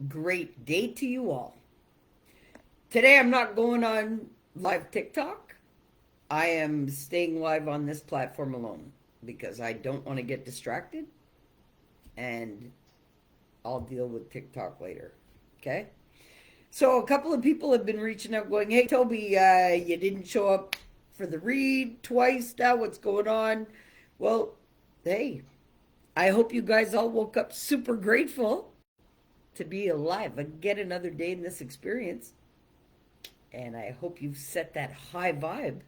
great day to you all. Today I'm not going on live TikTok. I am staying live on this platform alone because I don't want to get distracted and I'll deal with TikTok later. Okay? So a couple of people have been reaching out going, "Hey Toby, you didn't show up for the read twice now. What's going on?" Well, hey, I hope you guys all woke up super grateful to be alive and get another day in this experience. And I hope you've set that high vibe.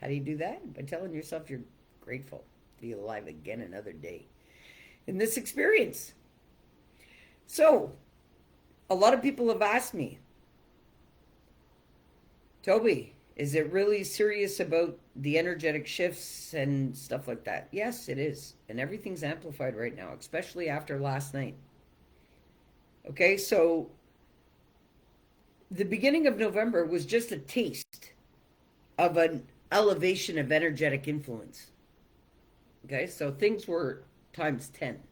How do you do that? By telling yourself you're grateful to be alive again another day in this experience. So, a lot of people have asked me, "Toby, is it really serious about the energetic shifts and stuff like that?" Yes, it is. And everything's amplified right now, especially after last night. Okay, so the beginning of November was just a taste of an elevation of energetic influence. Okay, so things were times 10,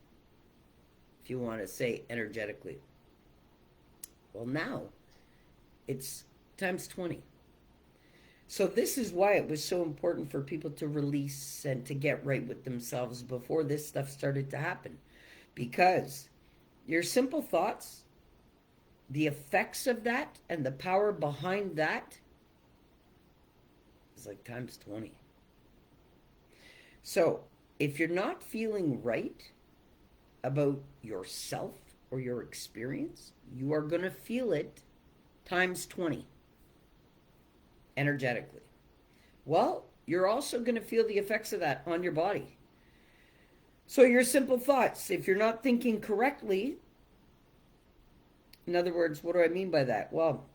if you want to say energetically. Well, now it's times 20. So this is why it was so important for people to release and to get right with themselves before this stuff started to happen. Because your simple thoughts, the effects of that, and the power behind that is like times 20. So if you're not feeling right about yourself or your experience, you are going to feel it times 20 energetically. Well, you're also going to feel the effects of that on your body. So your simple thoughts, if you're not thinking correctly, in other words, what do I mean by that? Well,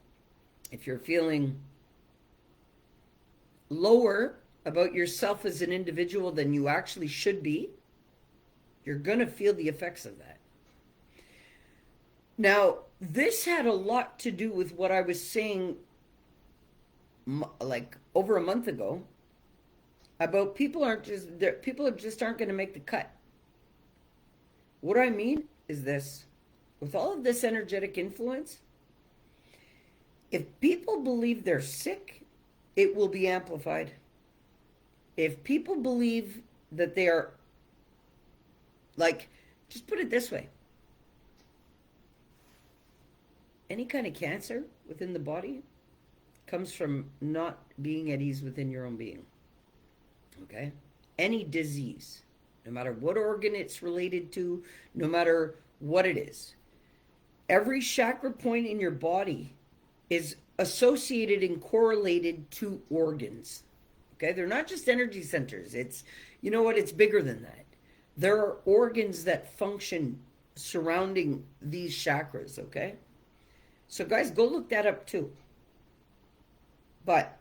if you're feeling lower about yourself as an individual than you actually should be, you're going to feel the effects of that. Now, this had a lot to do with what I was saying like over a month ago about people just aren't going to make the cut. What I mean is this: with all of this energetic influence, if people believe they're sick, it will be amplified. If people believe that they are, like, just put it this way, any kind of cancer within the body comes from not being at ease within your own being. Okay? Any disease, no matter what organ it's related to, no matter what it is, every chakra point in your body is associated and correlated to organs. Okay? They're not just energy centers. It's, you know what? It's bigger than that. There are organs that function surrounding these chakras. Okay? So, guys, go look that up too. But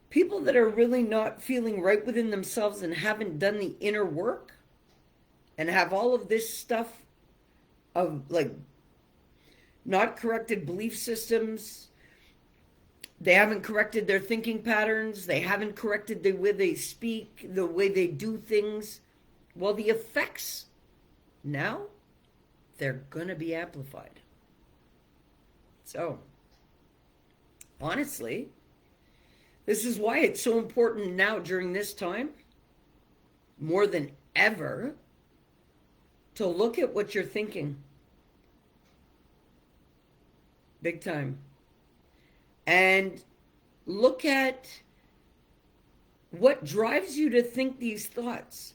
people that are really not feeling right within themselves and haven't done the inner work and have all of this stuff of like not corrected belief systems, they haven't corrected their thinking patterns, they haven't corrected the way they speak, the way they do things, well, the effects now, they're going to be amplified. So, honestly, this is why it's so important now during this time, more than ever, to look at what you're thinking. Big time. And look at what drives you to think these thoughts.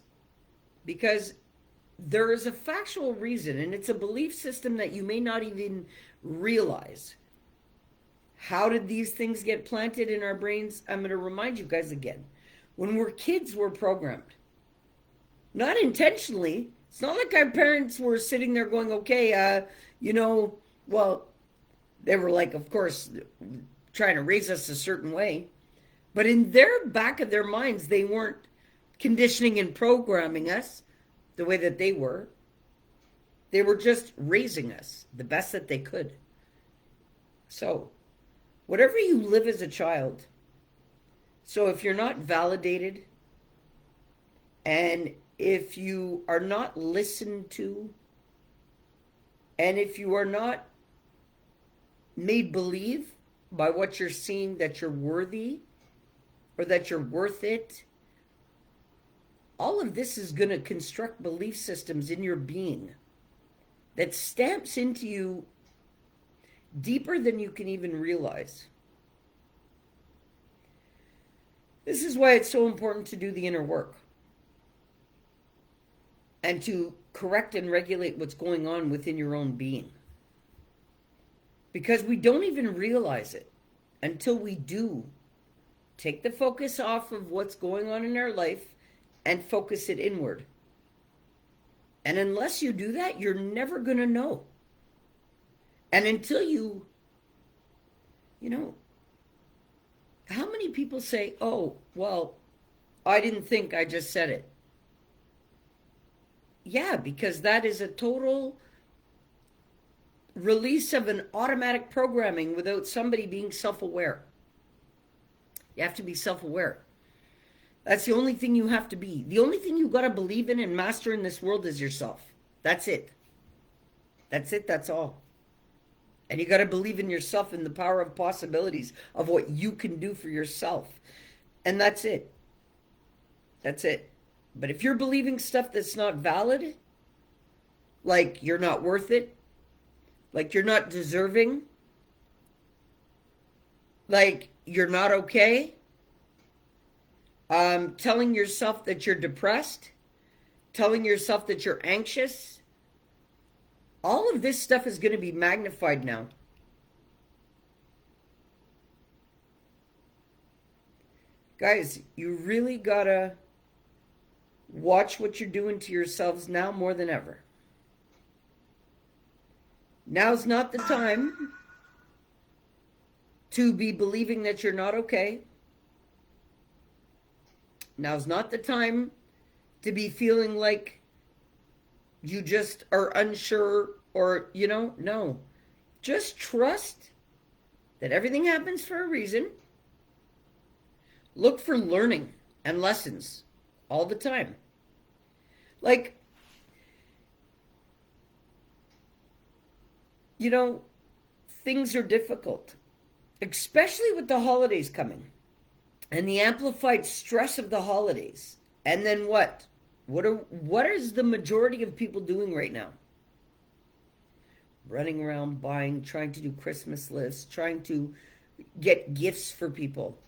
Because there is a factual reason, and it's a belief system that you may not even realize. How did these things get planted in our brains? I'm going to remind you guys again. When we're kids, we're programmed. Not intentionally. It's not like our parents were sitting there going, okay, well, they were like, of course, trying to raise us a certain way. But in their back of their minds, they weren't conditioning and programming us the way that they were. They were just raising us the best that they could. So, whatever you live as a child, so if you're not validated and if you are not listened to, and if you are not made believe by what you're seeing that you're worthy or that you're worth it, all of this is going to construct belief systems in your being that stamps into you deeper than you can even realize. This is why it's so important to do the inner work and to correct and regulate what's going on within your own being. Because we don't even realize it until we do take the focus off of what's going on in our life and focus it inward. And unless you do that, you're never going to know. And until you know, how many people say, oh, well, I didn't think, I just said it. Yeah, because that is a total release of an automatic programming without somebody being self-aware. You have to be self-aware. That's the only thing you have to be. The only thing you got to believe in and master in this world is yourself. That's it. That's it. That's all. And you got to believe in yourself and the power of possibilities of what you can do for yourself. And that's it. That's it. But if you're believing stuff that's not valid, like you're not worth it, like you're not deserving, like you're not okay, telling yourself that you're depressed, telling yourself that you're anxious, all of this stuff is going to be magnified now. Guys, you really got to watch what you're doing to yourselves now more than ever. Now's not the time to be believing that you're not okay. Now's not the time to be feeling like you just are unsure or, no. Just trust that everything happens for a reason. Look for learning and lessons all the time. Like, things are difficult, especially with the holidays coming and the amplified stress of the holidays. And then what? What is the majority of people doing right now? Running around buying, trying to do Christmas lists, trying to get gifts for people.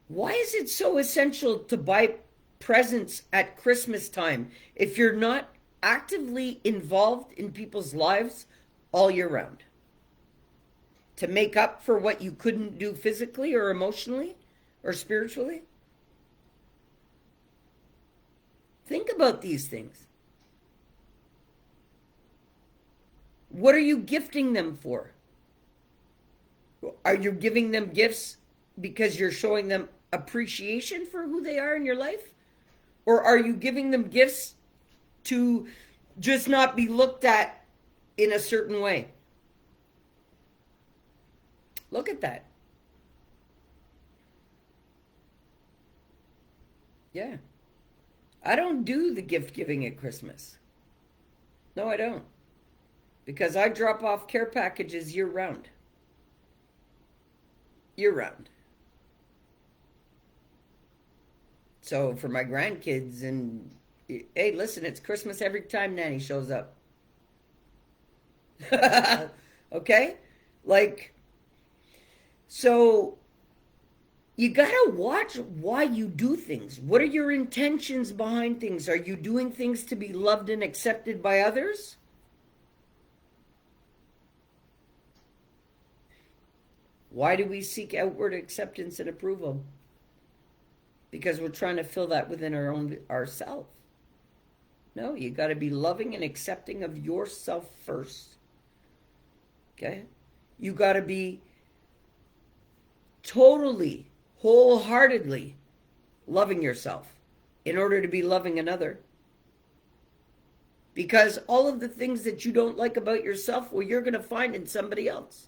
Why is it so essential to buy presents at Christmas time if you're not actively involved in people's lives all year round? To make up for what you couldn't do physically or emotionally or spiritually? Think about these things. What are you gifting them for? Are you giving them gifts because you're showing them appreciation for who they are in your life? Or are you giving them gifts to just not be looked at in a certain way? Look at that. Yeah. I don't do the gift giving at Christmas. No, I don't. Because I drop off care packages year round. Year round. So for my grandkids, and hey, listen, it's Christmas every time Nanny shows up. Okay? Like, so you gotta watch why you do things. What are your intentions behind things? Are you doing things to be loved and accepted by others? Why do we seek outward acceptance and approval? Because we're trying to fill that within ourselves. No, you got to be loving and accepting of yourself first. Okay? You got to be totally, wholeheartedly loving yourself in order to be loving another. Because all of the things that you don't like about yourself, well, you're going to find in somebody else.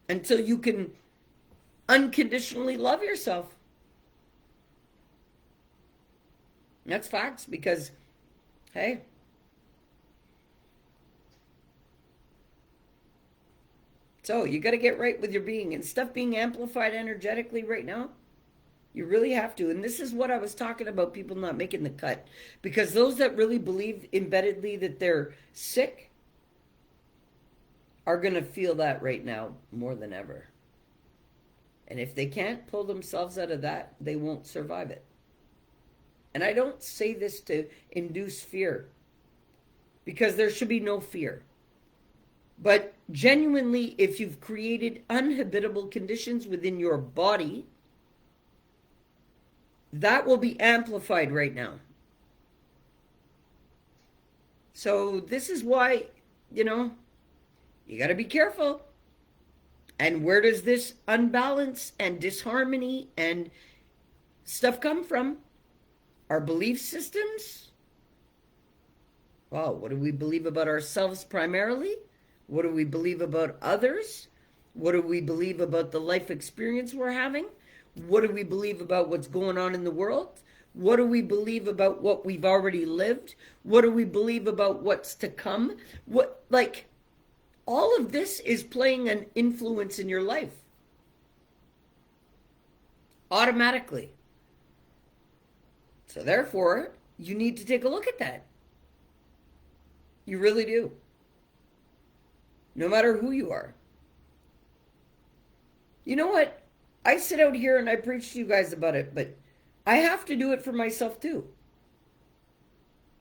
Until you can unconditionally love yourself. That's facts because, hey, so you got to get right with your being and stuff being amplified energetically right now. You really have to. And this is what I was talking about, people not making the cut. Because those that really believe embeddedly that they're sick are going to feel that right now more than ever. And if they can't pull themselves out of that, they won't survive it. And I don't say this to induce fear, because there should be no fear. But genuinely, if you've created uninhabitable conditions within your body, that will be amplified right now. So this is why, you got to be careful. And where does this unbalance and disharmony and stuff come from? Our belief systems? Well, what do we believe about ourselves primarily? What do we believe about others? What do we believe about the life experience we're having? What do we believe about what's going on in the world? What do we believe about what we've already lived? What do we believe about what's to come? All of this is playing an influence in your life. Automatically. So therefore, you need to take a look at that. You really do. No matter who you are. You know what? I sit out here and I preach to you guys about it, but I have to do it for myself too.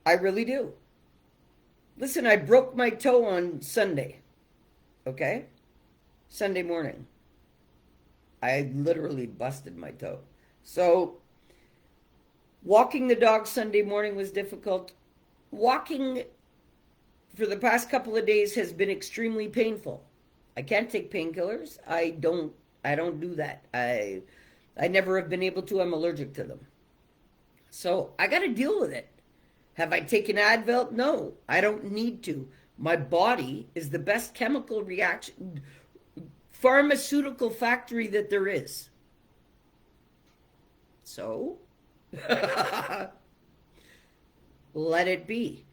I really do. Listen, I broke my toe on Sunday. Okay? Sunday morning. I literally busted my toe. So, walking the dog Sunday morning was difficult. Walking for the past couple of days has been extremely painful. I can't take painkillers. I don't do that. I never have been able to. I'm allergic to them. So I got to deal with it. Have I taken Advil? No, I don't need to. My body is the best chemical reaction, pharmaceutical factory that there is. So, let it be.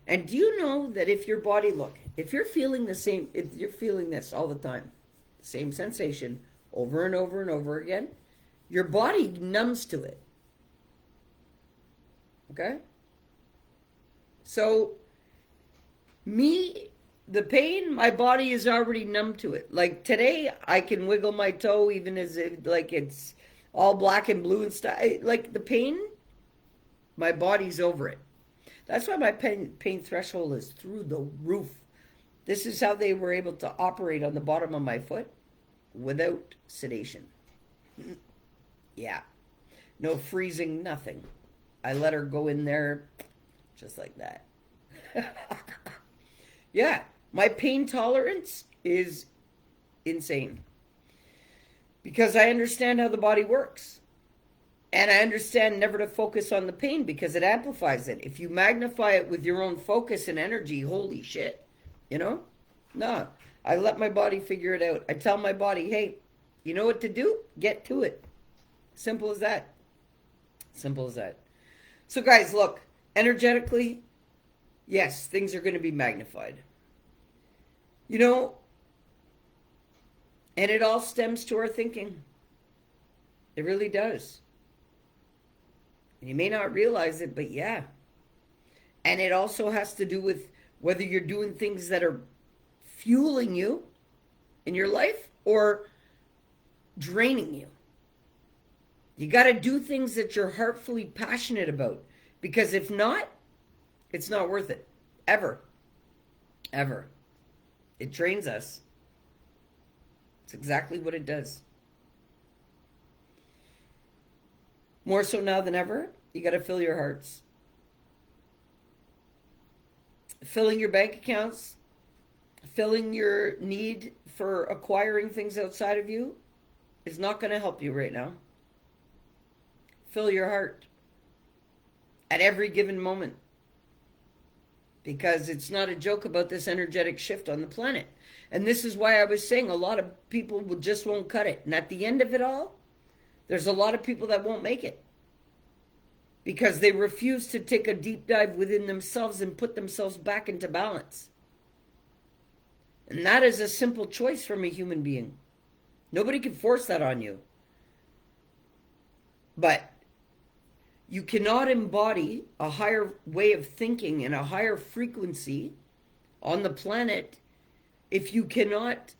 And do you know that if your body, if you're feeling if you're feeling this all the time, same sensation over and over and over again, your body numbs to it. Okay? So, the pain, my body is already numb to it. Like today, I can wiggle my toe even as if it's all black and blue and stuff. Like the pain, my body's over it. That's why my pain threshold is through the roof. This is how they were able to operate on the bottom of my foot without sedation. Yeah. No freezing, nothing. I let her go in there just like that. Yeah. My pain tolerance is insane. Because I understand how the body works. And I understand never to focus on the pain because it amplifies it. If you magnify it with your own focus and energy, holy shit. No. I let my body figure it out. I tell my body, hey, you know what to do? Get to it. Simple as that. Simple as that. So guys, look, energetically, yes, things are going to be magnified. And it all stems to our thinking. It really does. And you may not realize it, but yeah. And it also has to do with whether you're doing things that are fueling you in your life or draining you. You got to do things that you're heartfully passionate about. Because if not, it's not worth it. Ever. Ever. It drains us. It's exactly what it does. More so now than ever, you got to fill your hearts. Filling your bank accounts, filling your need for acquiring things outside of you is not going to help you right now. Fill your heart at every given moment. Because it's not a joke about this energetic shift on the planet. And this is why I was saying a lot of people just won't cut it. And at the end of it all, there's a lot of people that won't make it. because they refuse to take a deep dive within themselves and put themselves back into balance. And that is a simple choice from a human being. Nobody can force that on you. But you cannot embody a higher way of thinking and a higher frequency on the planet if you cannot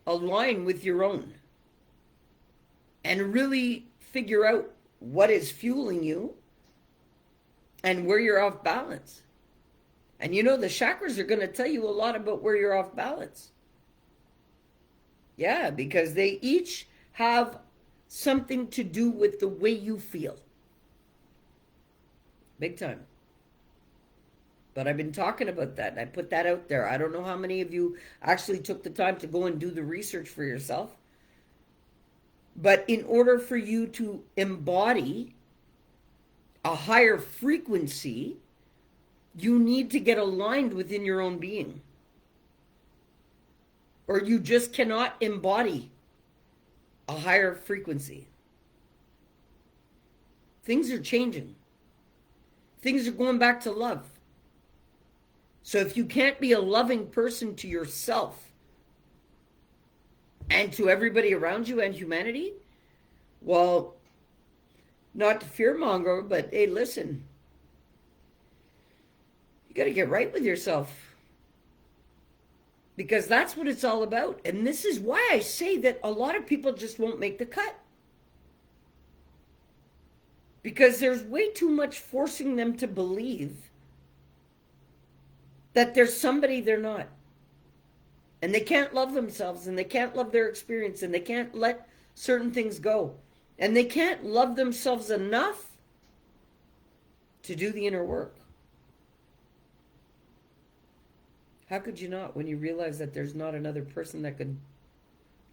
align with your own and really figure out what is fueling you and where you're off balance. And you know, the chakras are going to tell you a lot about where you're off balance. Yeah, because they each have something to do with the way you feel. Big time. But I've been talking about that, and I put that out there. I don't know how many of you actually took the time to go and do the research for yourself. But in order for you to embody a higher frequency, you need to get aligned within your own being. Or you just cannot embody a higher frequency. Things are changing. Things are going back to love. So if you can't be a loving person to yourself and to everybody around you and humanity, well, not to fearmonger, but hey, listen, you got to get right with yourself, because that's what it's all about. And this is why I say that a lot of people just won't make the cut, because there's way too much forcing them to believe that there's somebody they're not. And they can't love themselves, and they can't love their experience, and they can't let certain things go. And they can't love themselves enough to do the inner work. How could you not, when you realize that there's not another person that could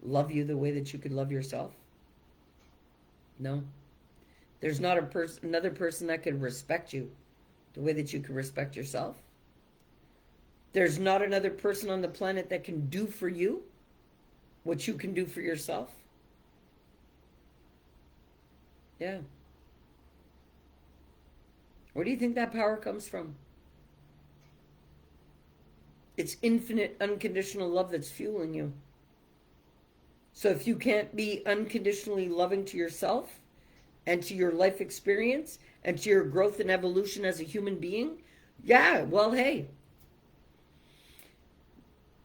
love you the way that you could love yourself? No. There's not another person that could respect you the way that you can respect yourself. There's not another person on the planet that can do for you what you can do for yourself. Yeah. Where do you think that power comes from? It's infinite, unconditional love that's fueling you. So if you can't be unconditionally loving to yourself and to your life experience and to your growth and evolution as a human being, yeah, well, hey,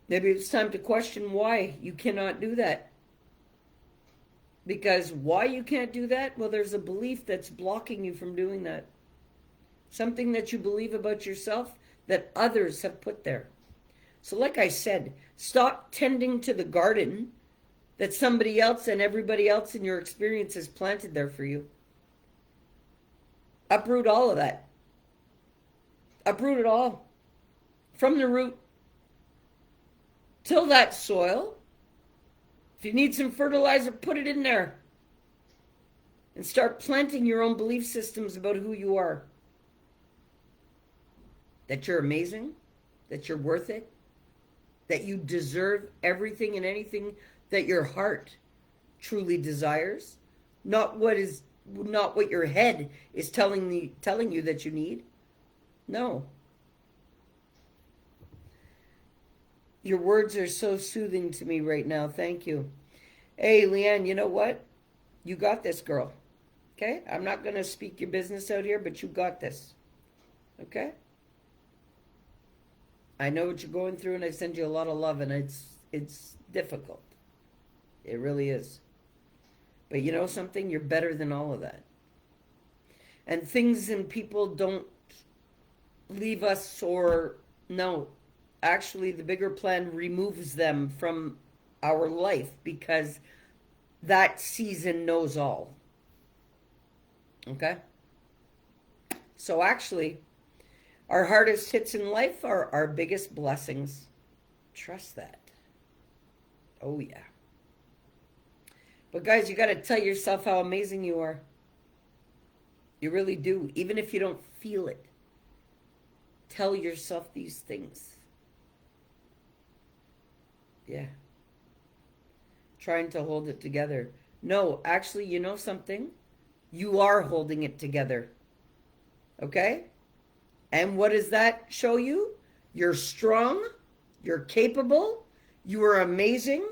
maybe it's time to question why you cannot do that. Because why you can't do that? Well, there's a belief that's blocking you from doing that. Something that you believe about yourself that others have put there. So like I said, stop tending to the garden that somebody else and everybody else in your experience has planted there for you. Uproot all of that. Uproot it all. From the root. Till that soil. If you need some fertilizer, put it in there. And start planting your own belief systems about who you are. That you're amazing. That you're worth it. That you deserve everything and anything that your heart truly desires. Not what your head is telling you that you need. No. Your words are so soothing to me right now. Thank you. Hey, Leanne, you know what? You got this, girl. Okay? I'm not going to speak your business out here, but you got this. Okay? I know what you're going through, and I send you a lot of love, and it's difficult. It really is. But you know something? You're better than all of that. And things and people don't leave us, or no. Actually, the bigger plan removes them from our life, because that season knows all. Okay? So actually, our hardest hits in life are our biggest blessings. Trust that. Oh, yeah. But guys, you got to tell yourself how amazing you are. You really do. Even if you don't feel it. Tell yourself these things. Yeah. Trying to hold it together. No, actually, you know something? You are holding it together. Okay? And what does that show you? You're strong, you're capable, you are amazing,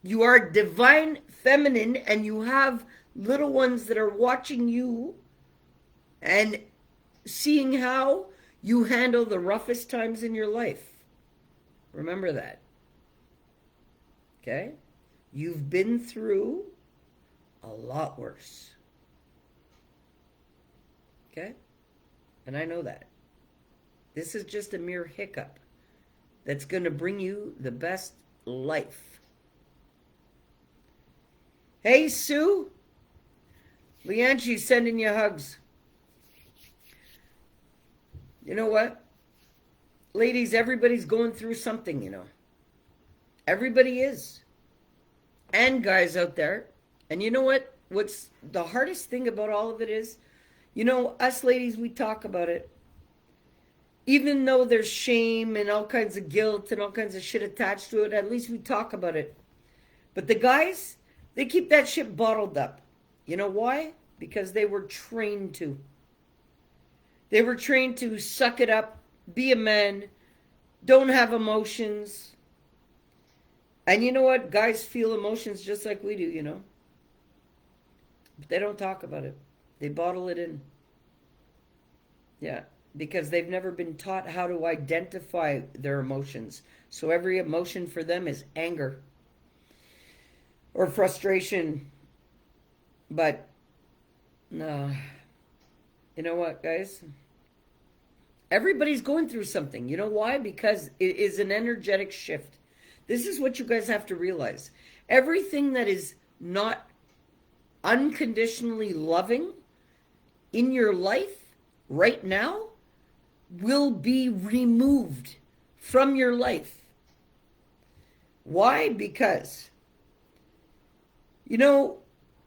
you are divine feminine, and you have little ones that are watching you and seeing how you handle the roughest times in your life. Remember that. Okay? You've been through a lot worse. Okay? And I know that. This is just a mere hiccup that's going to bring you the best life. Hey, Sue. Leanne's sending you hugs. You know what? Ladies, everybody's going through something, you know. Everybody is. And guys out there. And you know what? What's the hardest thing about all of it is, you know, us ladies, we talk about it. Even though there's shame and all kinds of guilt and all kinds of shit attached to it, at least we talk about it. But the guys, they keep that shit bottled up. You know why? Because they were trained to. They were trained to suck it up, be a man, don't have emotions. And you know what? Guys feel emotions just like we do, you know. But they don't talk about it. They bottle it in. Yeah, because they've never been taught how to identify their emotions. So every emotion for them is anger or frustration. But no. You know what, guys? Everybody's going through something. You know why? Because it is an energetic shift. This is what you guys have to realize. Everything that is not unconditionally loving in your life right now will be removed from your life. Why? Because, you know,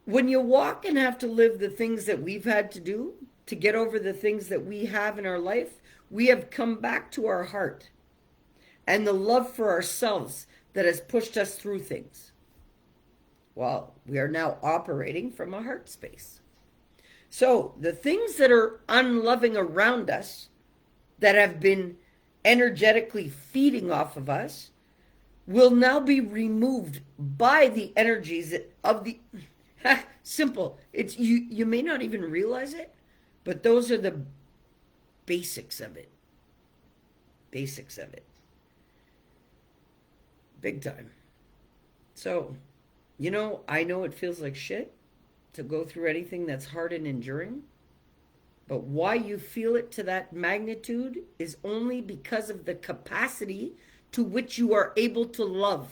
when you walk and have to live the things that we've had to do to get over the things that we have in our life, we have come back to our heart and the love for ourselves that has pushed us through things. Well, we are now operating from a heart space. So the things that are unloving around us, that have been energetically feeding off of us, will now be removed by the energies of the simple. It's you may not even realize it, but those are the basics of it. Basics of it. Big time. So, you know, I know it feels like shit to go through anything that's hard and enduring, but why you feel it to that magnitude is only because of the capacity to which you are able to love.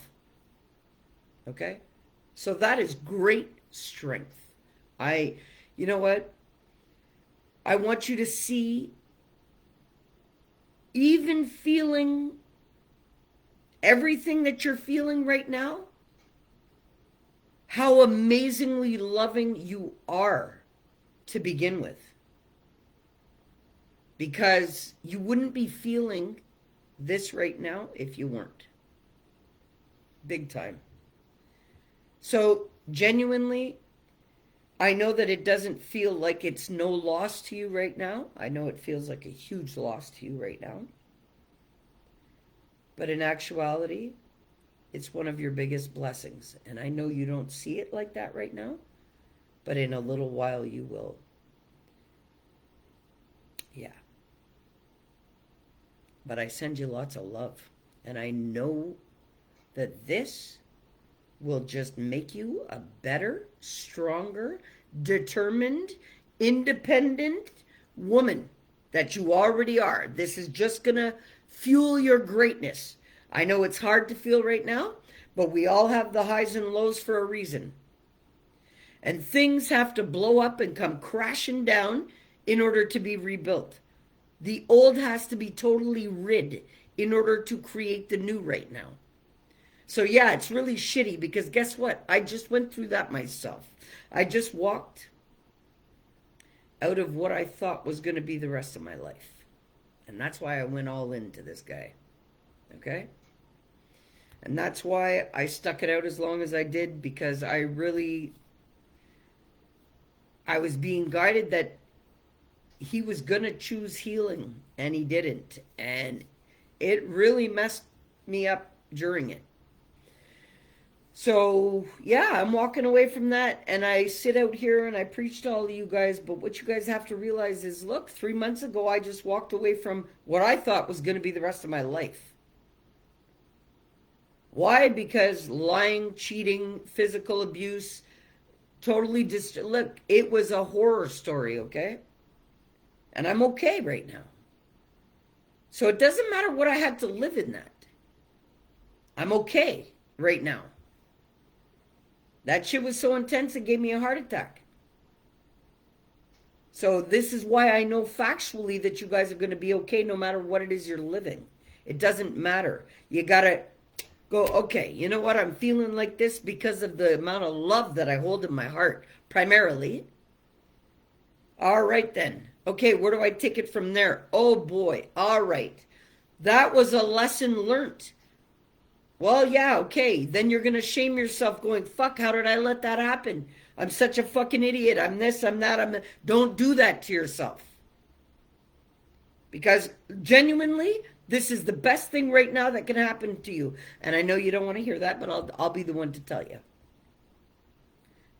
Okay? So that is great strength. You know what? I want you to see, even feeling everything that you're feeling right now, how amazingly loving you are to begin with. Because you wouldn't be feeling this right now if you weren't. Big time. So, genuinely, I know that it doesn't feel like it's no loss to you right now. I know it feels like a huge loss to you right now. But in actuality, it's one of your biggest blessings. And I know you don't see it like that right now, but in a little while you will. Yeah. But I send you lots of love. And I know that this will just make you a better, stronger, determined, independent woman that you already are. This is just going to fuel your greatness. I know it's hard to feel right now, but we all have the highs and lows for a reason. And things have to blow up and come crashing down in order to be rebuilt. The old has to be totally rid in order to create the new right now. So yeah, it's really shitty because guess what? I just went through that myself. I just walked out of what I thought was going to be the rest of my life. And that's why I went all into this guy. Okay? And that's why I stuck it out as long as I did, because I was being guided that he was going to choose healing and he didn't. And it really messed me up during it. So, yeah, I'm walking away from that and I sit out here and I preach to all of you guys. But what you guys have to realize is look, 3 months ago, I just walked away from what I thought was going to be the rest of my life. Why? Because lying, cheating, physical abuse, totally look, it was a horror story, okay? And I'm okay right now. So it doesn't matter what I had to live in that. I'm okay right now. That shit was so intense it gave me a heart attack. So this is why I know factually that you guys are going to be okay no matter what it is you're living. It doesn't matter. You got to go, okay, you know what? I'm feeling like this because of the amount of love that I hold in my heart, primarily. All right, then. Okay, where do I take it from there? Oh, boy. All right. That was a lesson learned. Well, yeah, okay. Then you're going to shame yourself going, fuck, how did I let that happen? I'm such a fucking idiot. I'm this, I'm that, I'm that. Don't do that to yourself. Because genuinely, this is the best thing right now that can happen to you. And I know you don't want to hear that, but I'll be the one to tell you.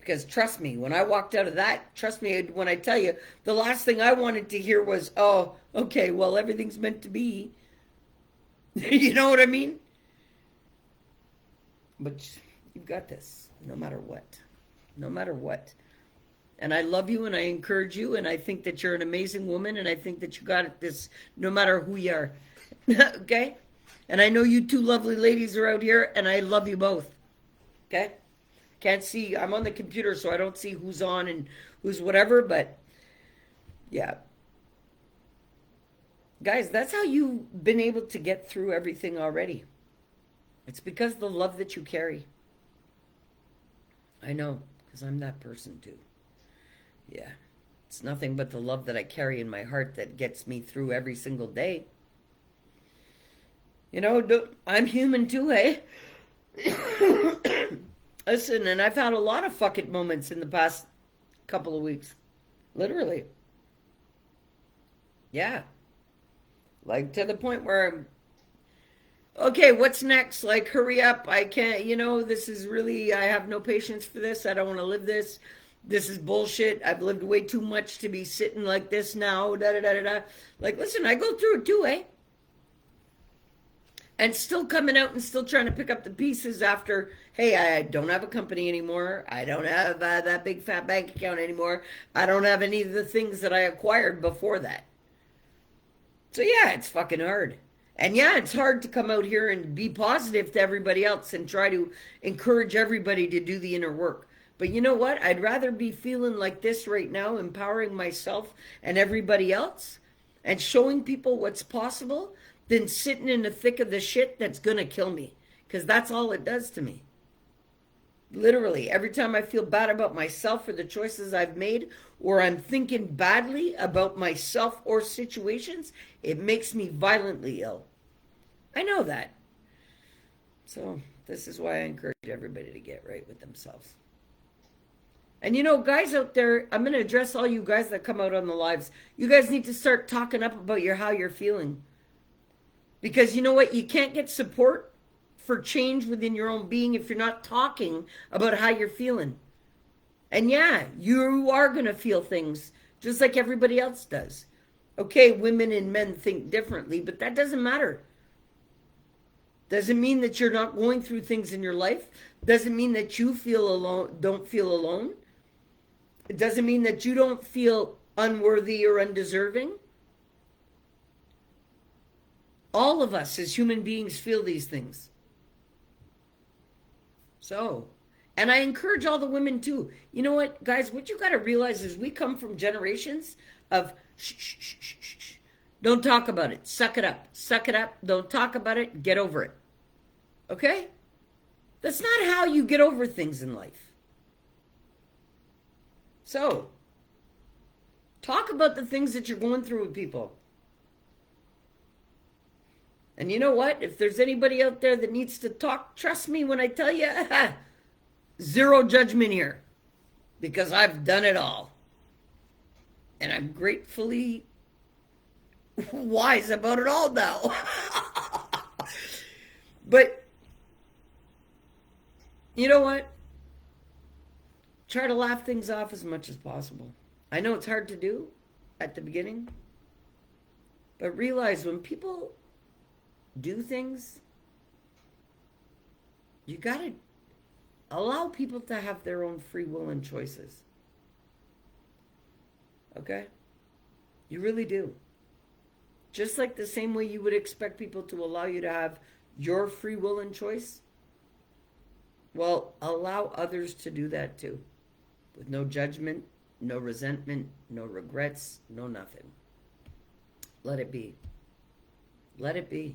Because trust me, when I walked out of that, trust me when I tell you, the last thing I wanted to hear was, oh, okay, well, everything's meant to be. You know what I mean? But you've got this, no matter what. No matter what. And I love you and I encourage you and I think that you're an amazing woman and I think that you got this no matter who you are. Okay? And I know you two lovely ladies are out here and I love you both. Okay? Can't see, I'm on the computer so I don't see who's on and who's whatever, but yeah. Guys, that's how you've been able to get through everything already. It's because of the love that you carry. I know, because I'm that person too. Yeah. It's nothing but the love that I carry in my heart that gets me through every single day. You know, I'm human too, eh? Listen, and I've had a lot of fuck it moments in the past couple of weeks. Literally. Yeah. Like to the point where I'm, okay, what's next? Like, hurry up. I can't, this is really, I have no patience for this. I don't want to live this. This is bullshit. I've lived way too much to be sitting like this now. Da da da da da. Like, listen, I go through it too, eh? And still coming out and still trying to pick up the pieces after, hey, I don't have a company anymore. I don't have that big fat bank account anymore. I don't have any of the things that I acquired before that. So yeah, it's fucking hard. And yeah, it's hard to come out here and be positive to everybody else and try to encourage everybody to do the inner work. But you know what? I'd rather be feeling like this right now, empowering myself and everybody else and showing people what's possible than sitting in the thick of the shit that's going to kill me. Because that's all it does to me. Literally, every time I feel bad about myself or the choices I've made, or I'm thinking badly about myself or situations, it makes me violently ill. I know that. So this is why I encourage everybody to get right with themselves. And guys out there, I'm going to address all you guys that come out on the lives. You guys need to start talking up about how you're feeling. Because you know what? You can't get support for change within your own being if you're not talking about how you're feeling. And yeah, you are going to feel things just like everybody else does. Okay, women and men think differently, but that doesn't matter. Doesn't mean that you're not going through things in your life. Doesn't mean that you feel alone, don't feel alone. It doesn't mean that you don't feel unworthy or undeserving. All of us as human beings feel these things. So, and I encourage all the women too. You know what, guys, what you got to realize is we come from generations of shh, shh, shh, shh, shh. Don't talk about it. Suck it up. Suck it up. Don't talk about it. Get over it. Okay? That's not how you get over things in life. So, talk about the things that you're going through with people. And you know what? If there's anybody out there that needs to talk, trust me when I tell you, zero judgment here. Because I've done it all. And I'm gratefully wise about it all now. But you know what? Try to laugh things off as much as possible. I know it's hard to do at the beginning, but realize when people do things, you got to allow people to have their own free will and choices. Okay? You really do. Just like the same way you would expect people to allow you to have your free will and choice, well, allow others to do that too. With no judgment, no resentment, no regrets, no nothing. Let it be. Let it be.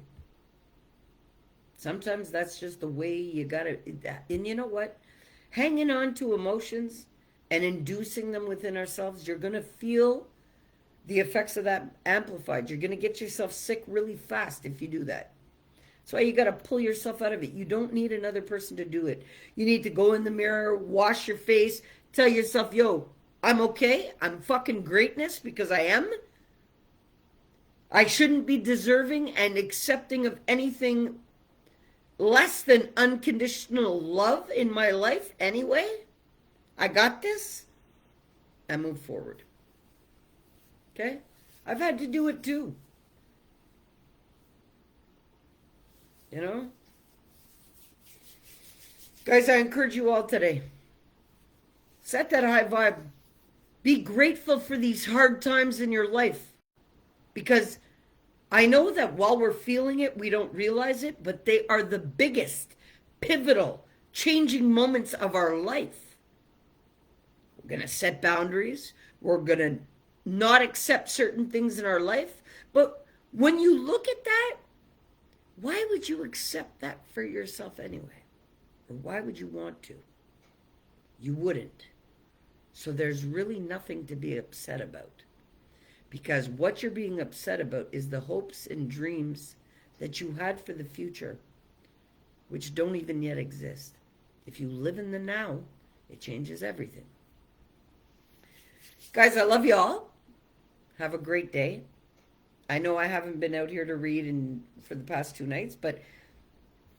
Sometimes that's just the way you gotta. And you know what? Hanging on to emotions and inducing them within ourselves, you're gonna feel the effects of that amplified. You're gonna get yourself sick really fast if you do that. That's why you gotta pull yourself out of it. You don't need another person to do it. You need to go in the mirror, wash your face, tell yourself, yo, I'm okay. I'm fucking greatness because I am. I shouldn't be deserving and accepting of anything less than unconditional love in my life anyway. I got this. I move forward. Okay? I've had to do it too. You know? Guys, I encourage you all today. Set that high vibe. Be grateful for these hard times in your life. Because I know that while we're feeling it, we don't realize it, but they are the biggest, pivotal, changing moments of our life. We're going to set boundaries. We're going to not accept certain things in our life. But when you look at that, why would you accept that for yourself anyway? Or why would you want to? You wouldn't. So there's really nothing to be upset about. Because what you're being upset about is the hopes and dreams that you had for the future, which don't even yet exist. If you live in the now, it changes everything. Guys, I love you all. Have a great day. I know I haven't been out here to read for the past 2 nights, but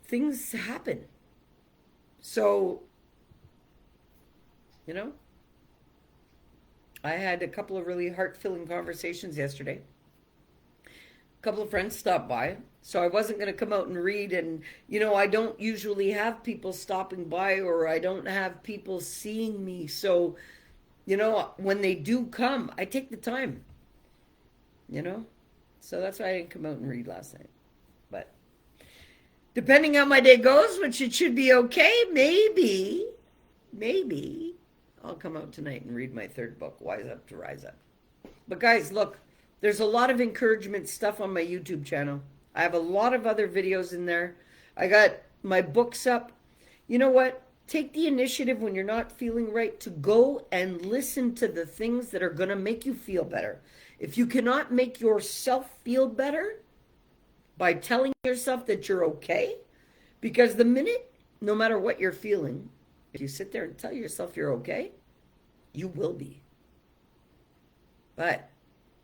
things happen. So, you know, I had a couple of really heart-filling conversations yesterday. A couple of friends stopped by, so I wasn't going to come out and read. And, you know, I don't usually have people stopping by, or I don't have people seeing me. So, you know, when they do come, I take the time, you know. So that's why I didn't come out and read last night. But depending how my day goes, which it should be okay, maybe I'll come out tonight and read my 3rd book, Wise Up to Rise Up. But guys, look, there's a lot of encouragement stuff on my YouTube channel. I have a lot of other videos in there. I got my books up. You know what? Take the initiative when you're not feeling right to go and listen to the things that are going to make you feel better. If you cannot make yourself feel better by telling yourself that you're okay, because the minute, no matter what you're feeling, if you sit there and tell yourself you're okay, you will be. But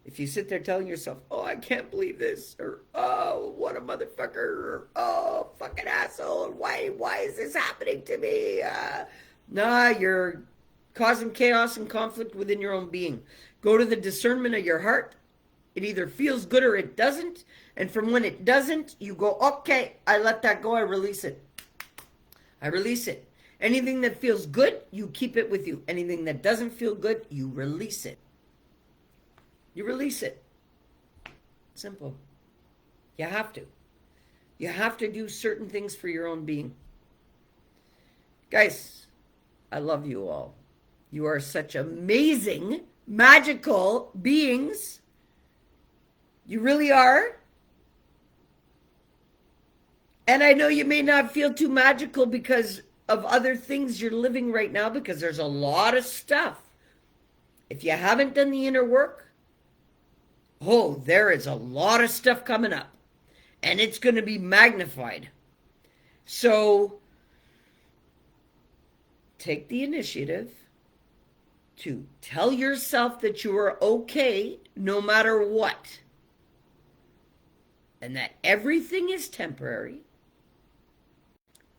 if you sit there telling yourself, oh, I can't believe this, or oh, what a motherfucker, or oh, fucking asshole, why is this happening to me? Nah, you're causing chaos and conflict within your own being. Go to the discernment of your heart. It either feels good or it doesn't. And from when it doesn't, you go, okay, I let that go, I release it. I release it. Anything that feels good, you keep it with you. Anything that doesn't feel good, you release it. You release it. Simple. You have to. You have to do certain things for your own being. Guys, I love you all. You are such amazing, magical beings. You really are. And I know you may not feel too magical because of other things you're living right now, because there's a lot of stuff. If you haven't done the inner work, oh, there is a lot of stuff coming up. And it's going to be magnified. So take the initiative to tell yourself that you are okay no matter what, and that everything is temporary,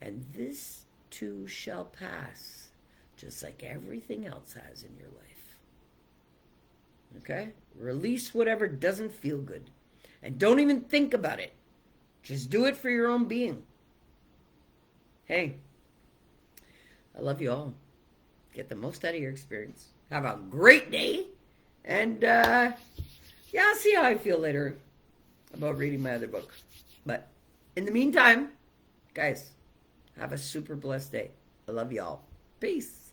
and this too shall pass, just like everything else has in your life. Okay? Release whatever doesn't feel good. And don't even think about it. Just do it for your own being. Hey, I love you all. Get the most out of your experience. Have a great day. And yeah, I'll see how I feel later about reading my other book. But in the meantime, guys, have a super blessed day. I love y'all. Peace.